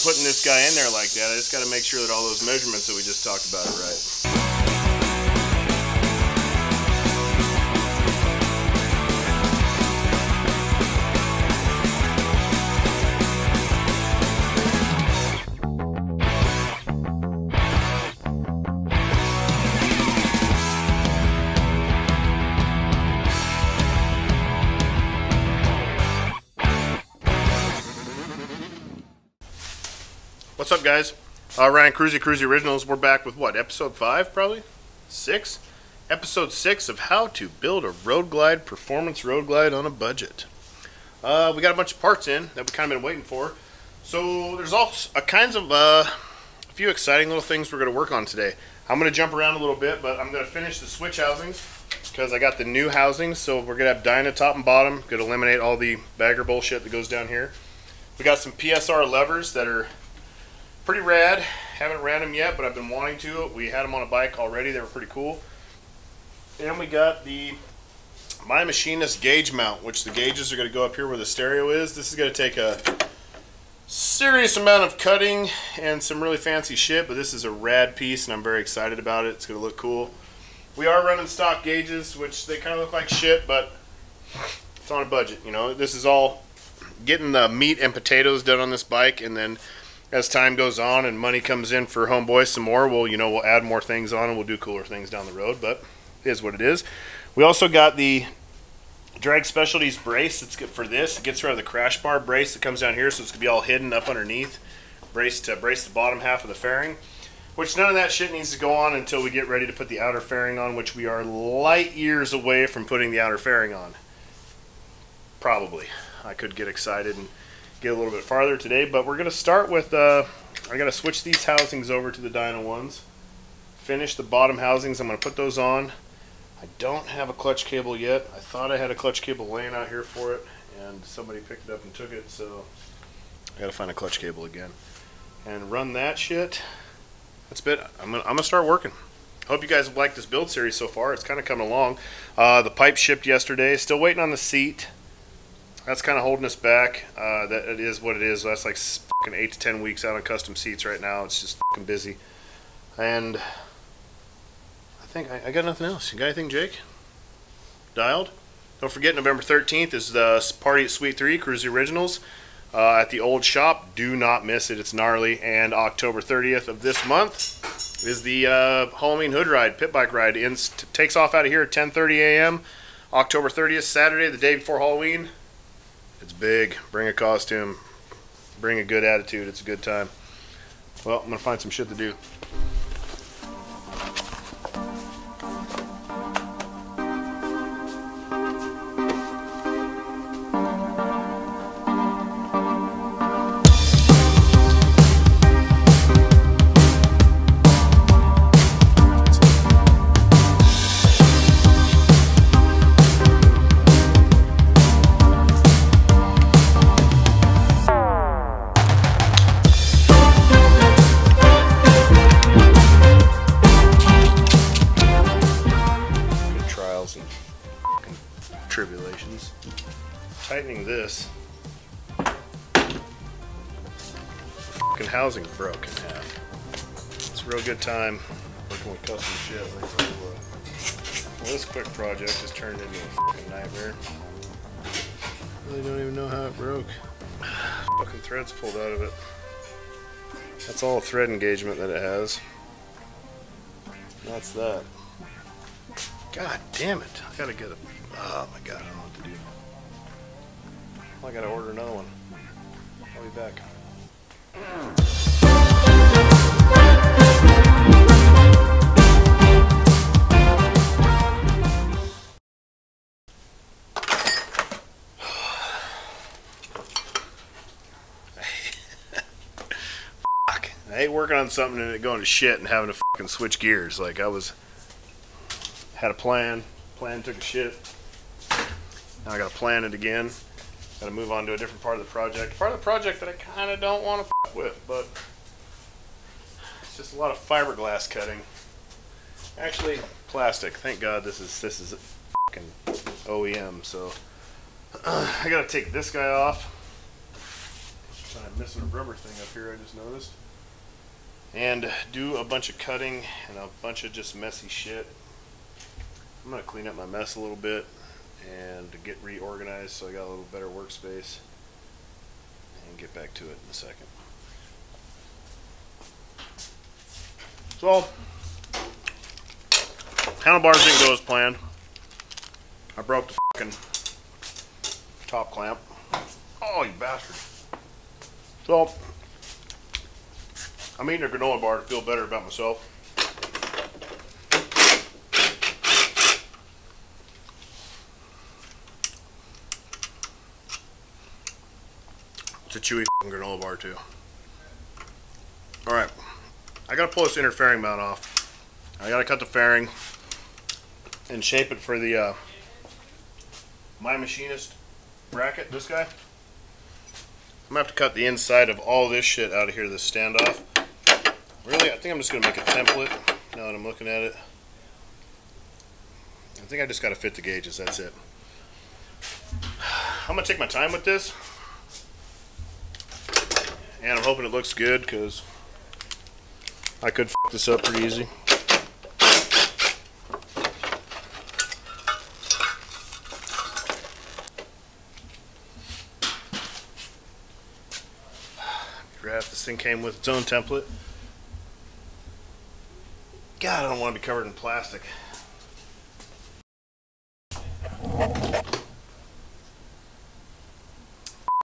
putting this guy in there like that, I just got to make sure that all those measurements that we just talked about are right. What's up, guys? Ryan Cruzy Originals. We're back with what, episode 5 probably? 6? Episode 6 of how to build a road glide, performance road glide on a budget. We got a bunch of parts in that we kind of been waiting for. So there's all kinds of a few exciting little things we're going to work on today. I'm going to jump around a little bit, but I'm going to finish the switch housings because I got the new housings. So we're going to have dyna top and bottom. Going to eliminate all the bagger bullshit that goes down here. We got some PSR levers that are pretty rad. Haven't ran them yet, but I've been wanting to. We had them on a bike already. They were pretty cool. And we got the My Machinist gauge mount, which the gauges are going to go up here where the stereo is. This is going to take a serious amount of cutting and some really fancy shit, but this is a rad piece and I'm very excited about it. It's going to look cool. We are running stock gauges, which they kind of look like shit, but it's on a budget. You know, this is all getting the meat and potatoes done on this bike, and then as time goes on and money comes in for Homeboy some more, we'll add more things on and we'll do cooler things down the road, but it is what it is. We also got the Drag Specialties brace. That's good for this. It gets rid of the crash bar brace that comes down here, so it's going to be all hidden up underneath. Brace to brace the bottom half of the fairing, which none of that shit needs to go on until we get ready to put the outer fairing on, which we are light years away from putting the outer fairing on. Probably. I could get excited and get a little bit farther today, but we're going to start with I got to switch these housings over to the dyna ones, finish the bottom housings. I'm going to put those on. I don't have a clutch cable yet. I thought I had a clutch cable laying out here for it and somebody picked it up and took it, so I got to find a clutch cable again and run that shit. That's it. I'm gonna start working. Hope you guys have liked this build series so far. It's kind of coming along. The pipe shipped yesterday. Still waiting on the seat. That's kind of holding us back. That it is what it is. That's like fucking 8 to 10 weeks out on custom seats right now. It's just fucking busy. And I think I got nothing else. You got anything, Jake? Dialed? Don't forget, November 13th is the party at Suite 3, Cruzy Originals, at the old shop. Do not miss it. It's gnarly. And October 30th of this month is the Halloween hood ride, pit bike ride. Takes off out of here at 10:30 a.m. October 30th, Saturday, the day before Halloween. It's big. Bring a costume. Bring a good attitude. It's a good time. Well, I'm going to find some shit to do. Tribulations. Tightening this. Fucking housing broke in half. It's a real good time working with custom shit. Well, this quick project has turned into a fucking nightmare. Really don't even know how it broke. Fucking threads pulled out of it. That's all thread engagement that it has. That's that. God damn it. I gotta get a... Oh my god, I don't know what to do. Well, I gotta order another one. I'll be back. Fuck. I hate working on something and it going to shit and having to fucking switch gears. Like had a plan took a shit. Now I gotta plan it again. Gotta move on to a different part of the project. Part of the project that I kinda don't want to f with, but it's just a lot of fiberglass cutting. Actually, plastic. Thank God this is a fucking OEM, so I gotta take this guy off. I missing a rubber thing up here, I just noticed. And do a bunch of cutting and a bunch of just messy shit. I'm going to clean up my mess a little bit and get reorganized so I got a little better workspace, and get back to it in a second. So, handlebars didn't go as planned. I broke the fucking top clamp. Oh, you bastard. So, I'm eating a granola bar to feel better about myself. It's a chewy granola bar too. Alright, I gotta pull this inner fairing mount off. I gotta cut the fairing and shape it for the my machinist bracket, this guy. I'm gonna have to cut the inside of all this shit out of here, this standoff. Really, I think I'm just gonna make a template now that I'm looking at it. I think I just gotta fit the gauges, that's it. I'm gonna take my time with this. And I'm hoping it looks good, because I could f this up pretty easy. If this thing came with its own template. God, I don't want to be covered in plastic.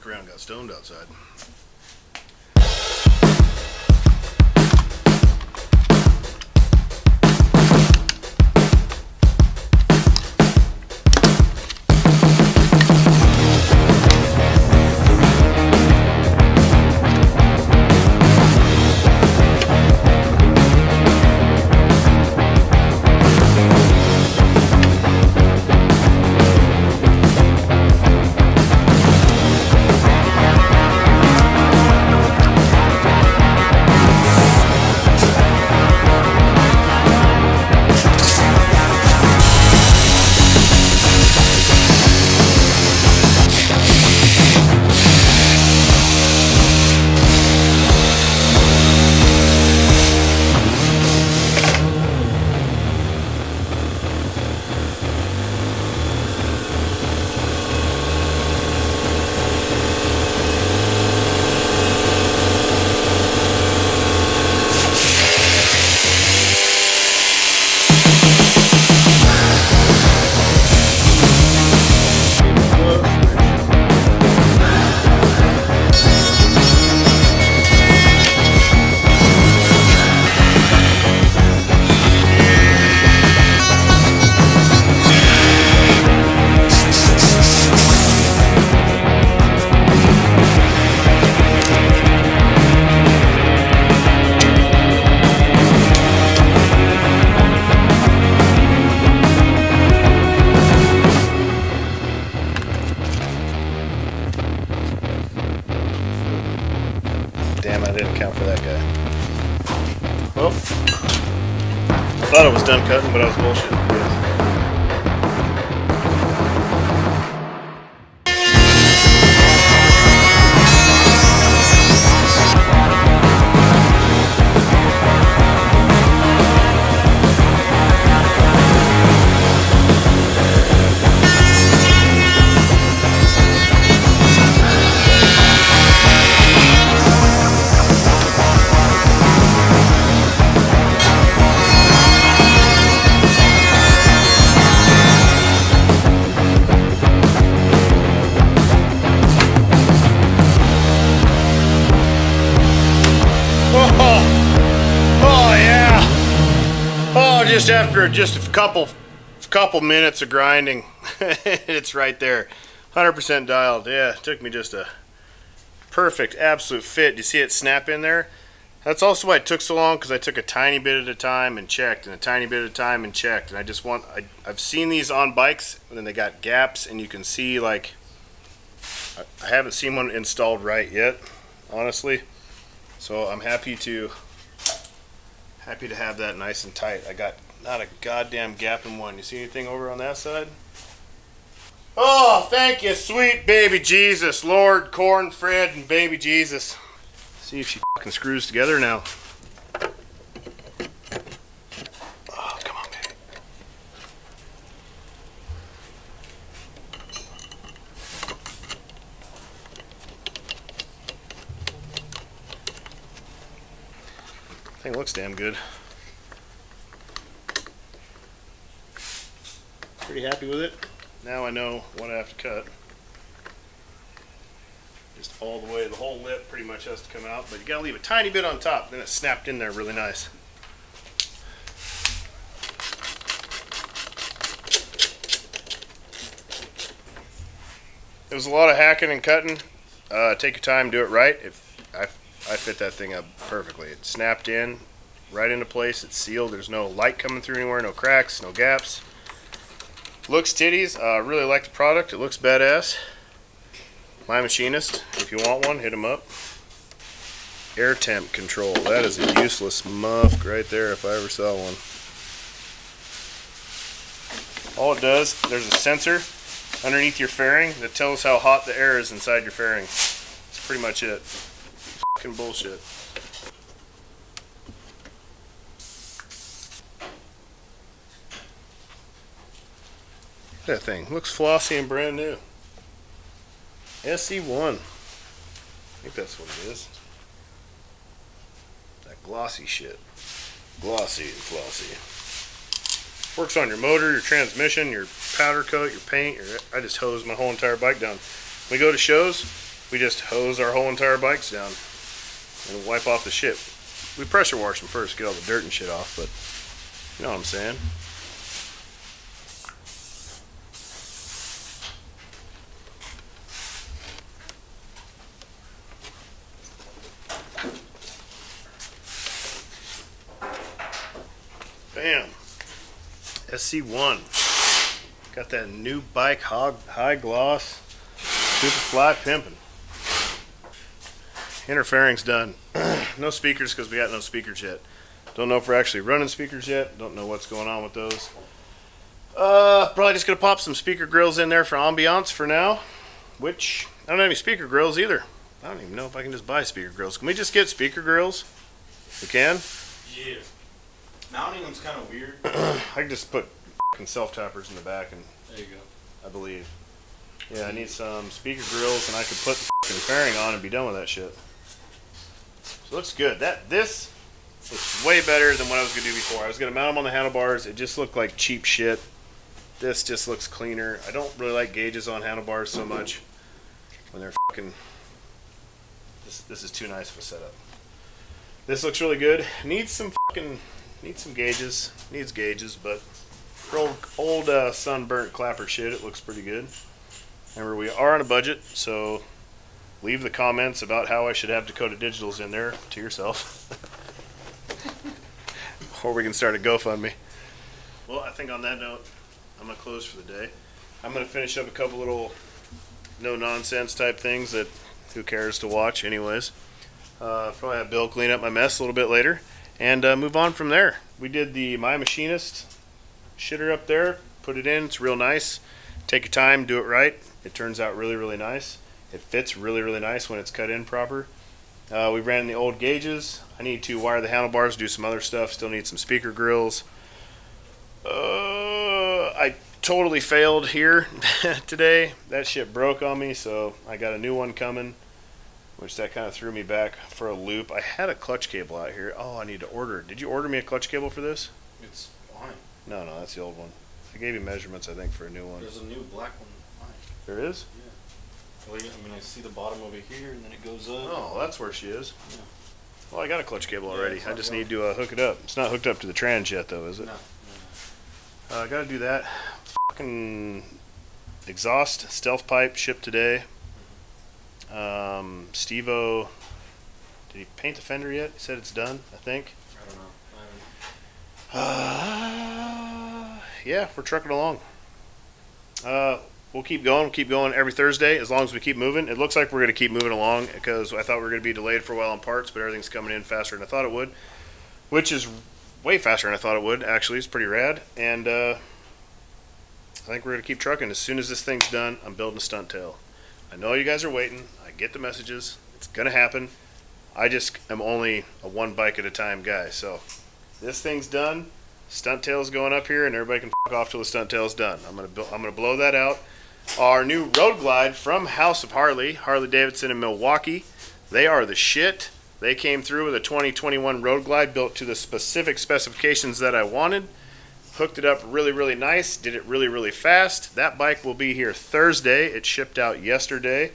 Around, got stoned outside. Damn, I didn't account for that guy. Well, I thought I was done cutting, but I was bullshitting. Yes. Just after just a couple minutes of grinding, it's right there, 100% dialed. Yeah, it took me just a perfect, absolute fit. You see it snap in there? That's also why it took so long, because I took a tiny bit at a time and checked, and a tiny bit at a time and checked. And I've seen these on bikes, and then they got gaps, and you can see, like, I haven't seen one installed right yet, honestly. So I'm happy to have that nice and tight. I got not a goddamn gap in one. You see anything over on that side? Oh, thank you, sweet baby Jesus, Lord, Corn, Fred, and baby Jesus. See if she fucking screws together now. Oh, come on, baby. Thing looks damn good. Pretty happy with it. Now I know what I have to cut. Just all the way, the whole lip pretty much has to come out, but you gotta leave a tiny bit on top, then it's snapped in there really nice. It was a lot of hacking and cutting. Take your time, do it right. I fit that thing up perfectly. It snapped in, right into place, it's sealed, there's no light coming through anywhere, no cracks, no gaps. Looks titties, really like the product, it looks badass. My Machinist, if you want one, hit them up. Air Temp Control, that is a useless muff right there if I ever saw one. All it does, there's a sensor underneath your fairing that tells how hot the air is inside your fairing. That's pretty much it. Fucking bullshit. That thing looks flossy and brand new. SC1. I think that's what it is. That glossy shit. Glossy and flossy. Works on your motor, your transmission, your powder coat, your paint. I just hose my whole entire bike down. When we go to shows, we just hose our whole entire bikes down and wipe off the shit. We pressure wash them first, get all the dirt and shit off, but you know what I'm saying. Bam. SC1. Got that new bike high gloss. Super fly pimping. Inner fairing's done. No speakers because we got no speakers yet. Don't know if we're actually running speakers yet. Don't know what's going on with those. Probably just gonna pop some speaker grills in there for ambiance for now. Which I don't have any speaker grills either. I don't even know if I can just buy speaker grills. Can we just get speaker grills? We can? Yeah. Mounting them's kind of weird. I can just put self-tappers in the back and There you go. I believe. Yeah, I need some speaker grills and I could put the fairing on and be done with that shit. So it looks good. This looks way better than what I was going to do before. I was going to mount them on the handlebars. It just looked like cheap shit. This just looks cleaner. I don't really like gauges on handlebars so much when they're fucking... This is too nice of a setup. This looks really good. Needs some gauges. Needs gauges, but for old sunburnt clapper shit, it looks pretty good. Remember, we are on a budget, so leave the comments about how I should have Dakota Digitals in there to yourself. Or we can start a GoFundMe. Well, I think on that note, I'm going to close for the day. I'm going to finish up a couple little no-nonsense type things that who cares to watch anyways. Probably have Bill clean up my mess a little bit later and move on from there. We did the My Machinist shitter up there, put it in, it's real nice. Take your time, do it right. It turns out really, really nice. It fits really, really nice when it's cut in proper. We ran the old gauges. I need to wire the handlebars, do some other stuff. Still need some speaker grills. I totally failed here today. That shit broke on me, so I got a new one coming, which that kind of threw me back for a loop. I had a clutch cable out here. Oh, I need to order. Did you order me a clutch cable for this? It's fine. No, that's the old one. I gave you measurements, I think, for a new one. There's a new black one. Fine. There is? Yeah. Well, I mean, I see the bottom over here, and then it goes up. Oh, that's where she is. Yeah. Well, I got a clutch cable already. Yeah, I just need to hook it up. It's not hooked up to the trans yet, though, is it? No. I gotta do that. Fucking exhaust stealth pipe shipped today. Steve-O, did he paint the fender yet? He said it's done, I think. I don't know. Yeah, we're trucking along. We'll keep going every Thursday as long as we keep moving. It looks like we're going to keep moving along because I thought we were going to be delayed for a while on parts, but everything's coming in faster than I thought it would, which is way faster than I thought it would, actually. It's pretty rad, and I think we're going to keep trucking. As soon as this thing's done, I'm building a stunt tail. I know you guys are waiting. I get the messages. It's going to happen. I just am only a one bike at a time guy. So this thing's done. Stunt tail's going up here, and everybody can fuck off till the stunt tail's done. I'm gonna blow that out. Our new Road Glide from House of Harley, Harley Davidson in Milwaukee. They are the shit. They came through with a 2021 Road Glide built to the specific specifications that I wanted. Hooked it up really, really nice. Did it really, really fast. That bike will be here Thursday. It shipped out yesterday.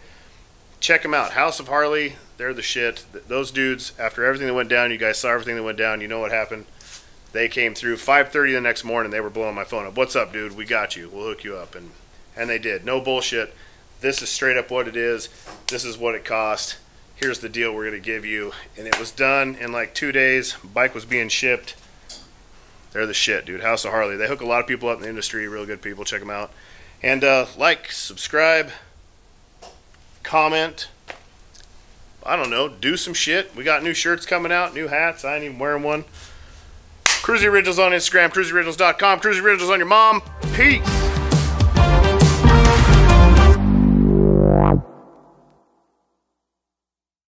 Check them out. House of Harley, they're the shit. Those dudes, after everything that went down, you guys saw everything that went down. You know what happened. They came through 5:30 the next morning. They were blowing my phone up. What's up, dude? We got you. We'll hook you up. And they did. No bullshit. This is straight up what it is. This is what it cost. Here's the deal we're going to give you. And it was done in like 2 days. Bike was being shipped. They're the shit, dude. House of Harley. They hook a lot of people up in the industry. Real good people. Check them out. And like, subscribe, comment. I don't know. Do some shit. We got new shirts coming out. New hats. I ain't even wearing one. Cruzy Originals on Instagram. CruzyOriginals.com. Cruzy Originals on your mom. Peace.